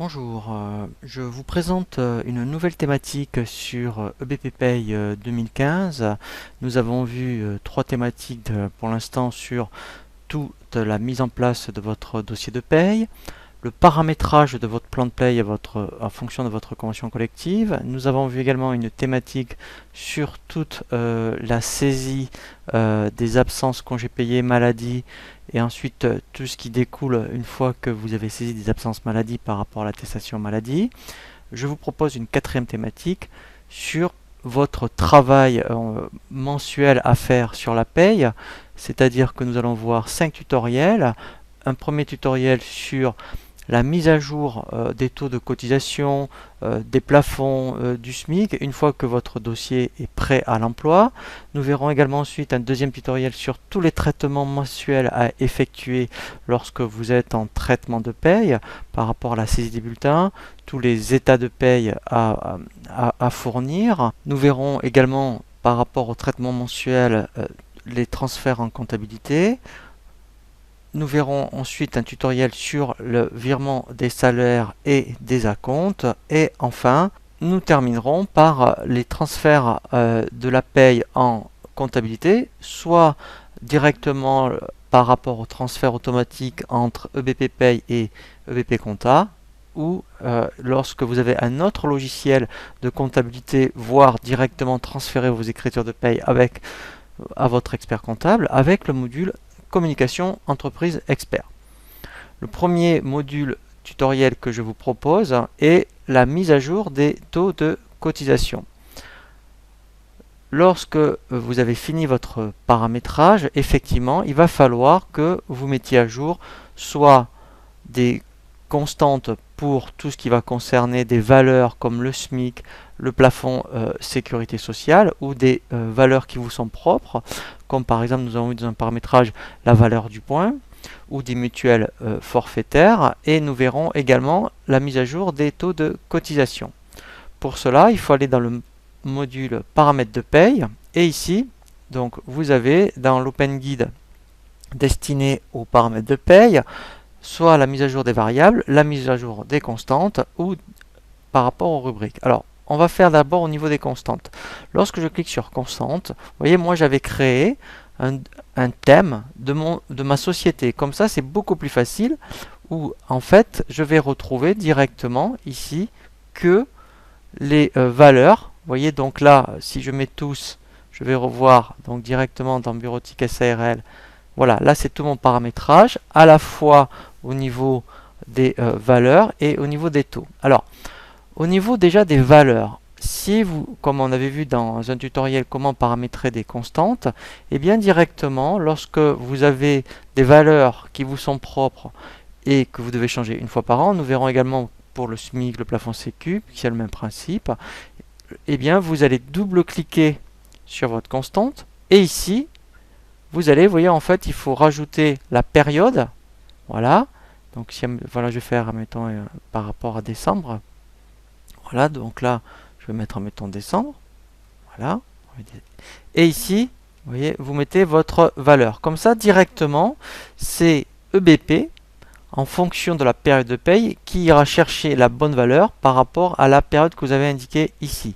Bonjour, je vous présente une nouvelle thématique sur EBP Pay 2015. Nous avons vu trois thématiques pour l'instant sur toute la mise en place de votre dossier de paye, le paramétrage de votre plan de paye en fonction de votre convention collective. Nous avons vu également une thématique sur toute la saisie des absences, congés payés, maladies, et ensuite tout ce qui découle une fois que vous avez saisi des absences maladie par rapport à l'attestation maladie. Je vous propose une quatrième thématique sur votre travail mensuel à faire sur la paye, c'est-à-dire que nous allons voir 5 tutoriels. Un premier tutoriel sur la mise à jour des taux de cotisation, des plafonds du SMIC, une fois que votre dossier est prêt à l'emploi. Nous verrons également ensuite un deuxième tutoriel sur tous les traitements mensuels à effectuer lorsque vous êtes en traitement de paye par rapport à la saisie des bulletins, tous les états de paye à fournir. Nous verrons également par rapport au traitement mensuel les transferts en comptabilité. Nous verrons ensuite un tutoriel sur le virement des salaires et des acomptes. Et enfin, nous terminerons par les transferts de la paye en comptabilité, soit directement par rapport au transfert automatique entre EBP Pay et EBP Compta, ou lorsque vous avez un autre logiciel de comptabilité, voire directement transférer vos écritures de paye à votre expert comptable avec le module Communication entreprise expert. Le premier module tutoriel que je vous propose est la mise à jour des taux de cotisation. Lorsque vous avez fini votre paramétrage, effectivement, il va falloir que vous mettiez à jour soit des constantes pour tout ce qui va concerner des valeurs comme le SMIC, le plafond sécurité sociale, ou des valeurs qui vous sont propres, comme par exemple nous avons vu dans un paramétrage la valeur du point, ou des mutuelles forfaitaires, et nous verrons également la mise à jour des taux de cotisation. Pour cela, il faut aller dans le module paramètres de paye, et ici, donc vous avez dans l'Open Guide destiné aux paramètres de paye, soit la mise à jour des variables, la mise à jour des constantes, ou par rapport aux rubriques. Alors, on va faire d'abord au niveau des constantes. Lorsque je clique sur constante, vous voyez, moi j'avais créé un thème de ma société. Comme ça, c'est beaucoup plus facile, où en fait, je vais retrouver directement ici que les valeurs. Vous voyez, donc là, si je mets tous, je vais revoir donc directement dans bureautique SARL. Voilà, là c'est tout mon paramétrage, à la fois au niveau des valeurs et au niveau des taux. Alors, au niveau déjà des valeurs, si vous, comme on avait vu dans un tutoriel comment paramétrer des constantes, et bien directement, lorsque vous avez des valeurs qui vous sont propres et que vous devez changer une fois par an, nous verrons également pour le SMIC, le plafond Sécu, qui a le même principe, et bien vous allez double-cliquer sur votre constante, et ici, vous allez, vous voyez, en fait, il faut rajouter la période. Voilà. Donc, voilà, je vais faire, mettons, par rapport à décembre. Voilà, donc là, je vais mettre, mettons, décembre. Voilà. Et ici, vous voyez, vous mettez votre valeur. Comme ça, directement, c'est EBP, en fonction de la période de paye, qui ira chercher la bonne valeur par rapport à la période que vous avez indiquée ici.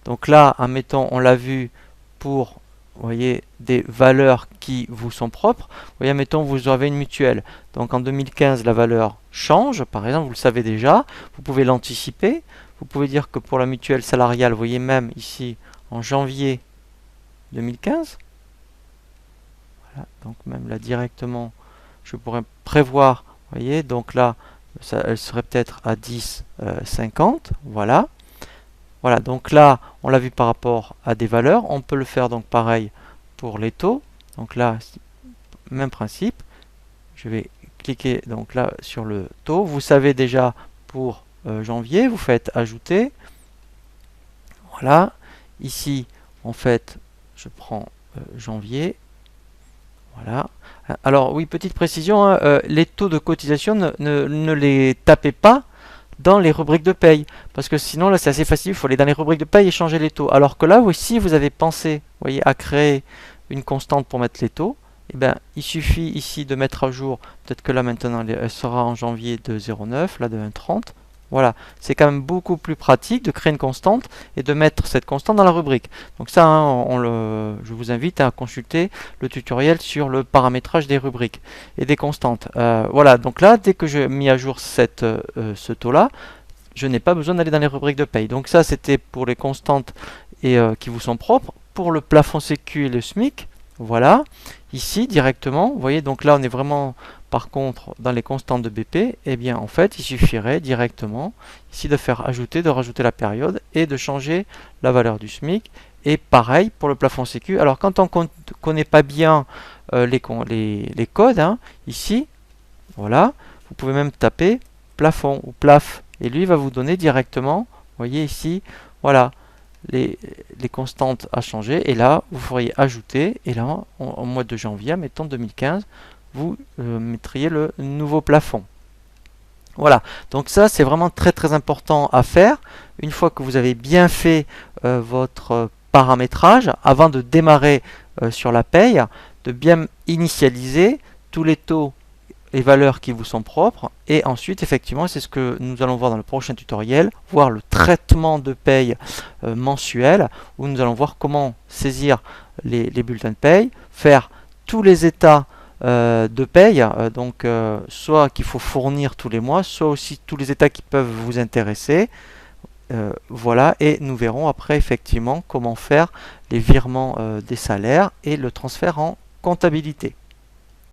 Donc là, admettons, on l'a vu pour, vous voyez, des valeurs qui vous sont propres. Vous voyez, mettons, vous avez une mutuelle. Donc en 2015, la valeur change. Par exemple, vous le savez déjà. Vous pouvez l'anticiper. Vous pouvez dire que pour la mutuelle salariale, vous voyez même ici, en janvier 2015. Voilà, donc même là directement, je pourrais prévoir. Vous voyez, donc là, elle serait peut-être à 10,50. Voilà. Voilà, donc là, on l'a vu par rapport à des valeurs. On peut le faire donc pareil pour les taux. Donc là, même principe. Je vais cliquer donc là sur le taux. Vous savez déjà pour janvier, vous faites ajouter. Voilà. Ici, en fait, je prends janvier. Voilà. Alors oui, petite précision, hein, les taux de cotisation, ne les tapez pas dans les rubriques de paye, parce que sinon là c'est assez facile, il faut aller dans les rubriques de paye et changer les taux. Alors que là, si vous avez pensé, vous voyez, à créer une constante pour mettre les taux, eh ben, il suffit ici de mettre à jour, peut-être que là maintenant elle sera en janvier de 0,9, là de 1,30. Voilà, c'est quand même beaucoup plus pratique de créer une constante et de mettre cette constante dans la rubrique. Donc ça, hein, je vous invite à consulter le tutoriel sur le paramétrage des rubriques et des constantes. Voilà, donc là, dès que j'ai mis à jour ce taux-là, je n'ai pas besoin d'aller dans les rubriques de paye. Donc ça, c'était pour les constantes qui vous sont propres. Pour le plafond sécu et le SMIC, voilà, ici directement, vous voyez, donc là on est vraiment par contre dans les constantes de BP, et bien en fait il suffirait directement ici de faire ajouter, de rajouter la période et de changer la valeur du SMIC. Et pareil pour le plafond sécu. Alors quand on ne connaît pas bien les codes, hein, ici, voilà, vous pouvez même taper plafond ou plaf et lui va vous donner directement, vous voyez ici, voilà, les constantes à changer, et là vous feriez ajouter, et là en mois de janvier, mettons 2015, vous mettriez le nouveau plafond. Voilà, donc ça c'est vraiment très très important à faire une fois que vous avez bien fait votre paramétrage, avant de démarrer sur la paye, de bien initialiser tous les taux les valeurs qui vous sont propres, et ensuite effectivement c'est ce que nous allons voir dans le prochain tutoriel, voir le traitement de paye mensuel, où nous allons voir comment saisir les bulletins de paye, faire tous les états de paye, donc soit qu'il faut fournir tous les mois, soit aussi tous les états qui peuvent vous intéresser. Voilà, et nous verrons après effectivement comment faire les virements des salaires et le transfert en comptabilité.